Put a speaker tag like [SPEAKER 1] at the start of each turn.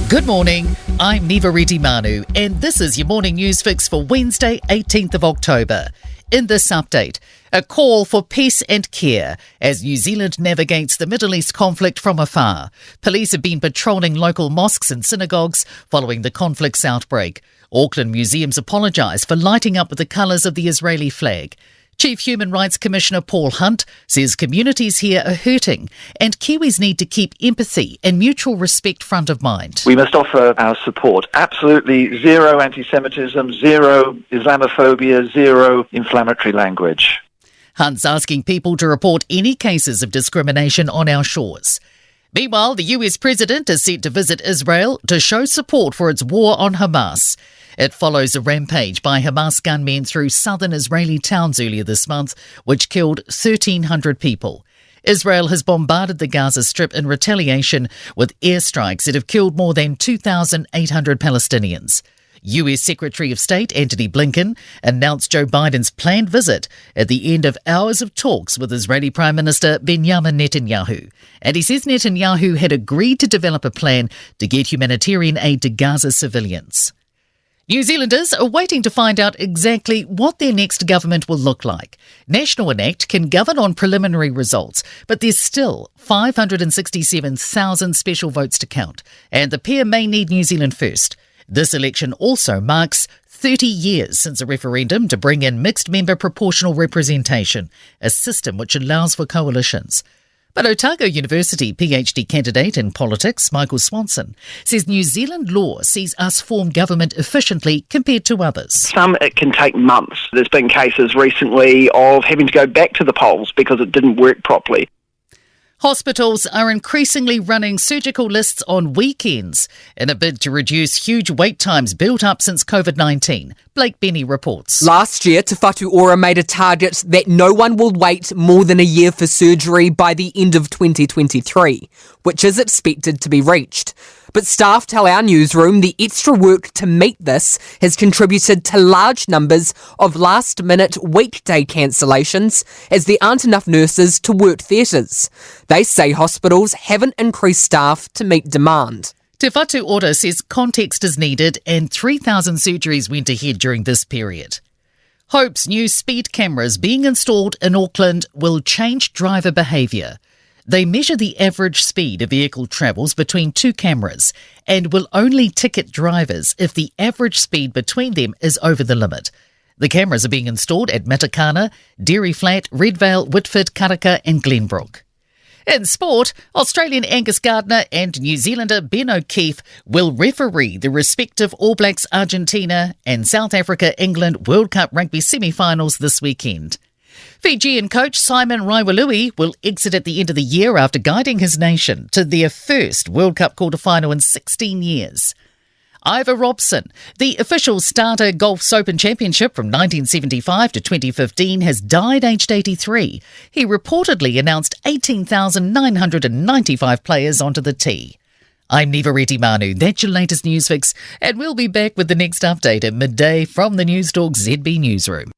[SPEAKER 1] Good morning, I'm Nivareti Manu, and this is your morning news fix for Wednesday, 18th of October. In this update, a call for peace and care as New Zealand navigates the Middle East conflict from afar. Police have been patrolling local mosques and synagogues following the conflict's outbreak. Auckland museums apologise for lighting up with the colours of the Israeli flag. Chief Human Rights Commissioner Paul Hunt says communities here are hurting and Kiwis need to keep empathy and mutual respect front of mind.
[SPEAKER 2] We must offer our support. Absolutely zero anti-Semitism, zero Islamophobia, zero inflammatory language.
[SPEAKER 1] Hunt's asking people to report any cases of discrimination on our shores. Meanwhile, the US president is set to visit Israel to show support for its war on Hamas. It follows a rampage by Hamas gunmen through southern Israeli towns earlier this month, which killed 1,300 people. Israel has bombarded the Gaza Strip in retaliation with airstrikes that have killed more than 2,800 Palestinians. US Secretary of State Antony Blinken announced Joe Biden's planned visit at the end of hours of talks with Israeli Prime Minister Benjamin Netanyahu. And he says Netanyahu had agreed to develop a plan to get humanitarian aid to Gaza civilians. New Zealanders are waiting to find out exactly what their next government will look like. National Enact can govern on preliminary results, but there's still 567,000 special votes to count, and the pair may need New Zealand first. This election also marks 30 years since a referendum to bring in mixed-member proportional representation, a system which allows for coalitions. But Otago University PhD candidate in politics, Michael Swanson, says New Zealand law sees us form government efficiently compared to others.
[SPEAKER 3] Some it can take months. There's been cases recently of having to go back to the polls because it didn't work properly.
[SPEAKER 1] Hospitals are increasingly running surgical lists on weekends in a bid to reduce huge wait times built up since COVID-19. Blake Benny reports.
[SPEAKER 4] Last year, Te Whatu Ora made a target that no one will wait more than a year for surgery by the end of 2023, which is expected to be reached. But staff tell our newsroom the extra work to meet this has contributed to large numbers of last-minute weekday cancellations as there aren't enough nurses to work theatres. They say hospitals haven't increased staff to meet demand.
[SPEAKER 1] Te Whatu Ora says context is needed and 3,000 surgeries went ahead during this period. Hope's new speed cameras being installed in Auckland will change driver behaviour. They measure the average speed a vehicle travels between two cameras and will only ticket drivers if the average speed between them is over the limit. The cameras are being installed at Matakana, Dairy Flat, Redvale, Whitford, Karaka and Glenbrook. In sport, Australian Angus Gardner and New Zealander Ben O'Keefe will referee the respective All Blacks Argentina and South Africa England World Cup rugby semi-finals this weekend. Fijian coach Simon Raiwalui will exit at the end of the year after guiding his nation to their first World Cup quarter-final in 16 years. Ivor Robson, the official Starter Golf's Open Championship from 1975 to 2015, has died aged 83. He reportedly announced 18,995 players onto the tee. I'm Nivareti Manu, that's your latest news fix, and we'll be back with the next update at midday from the Newstalk ZB newsroom.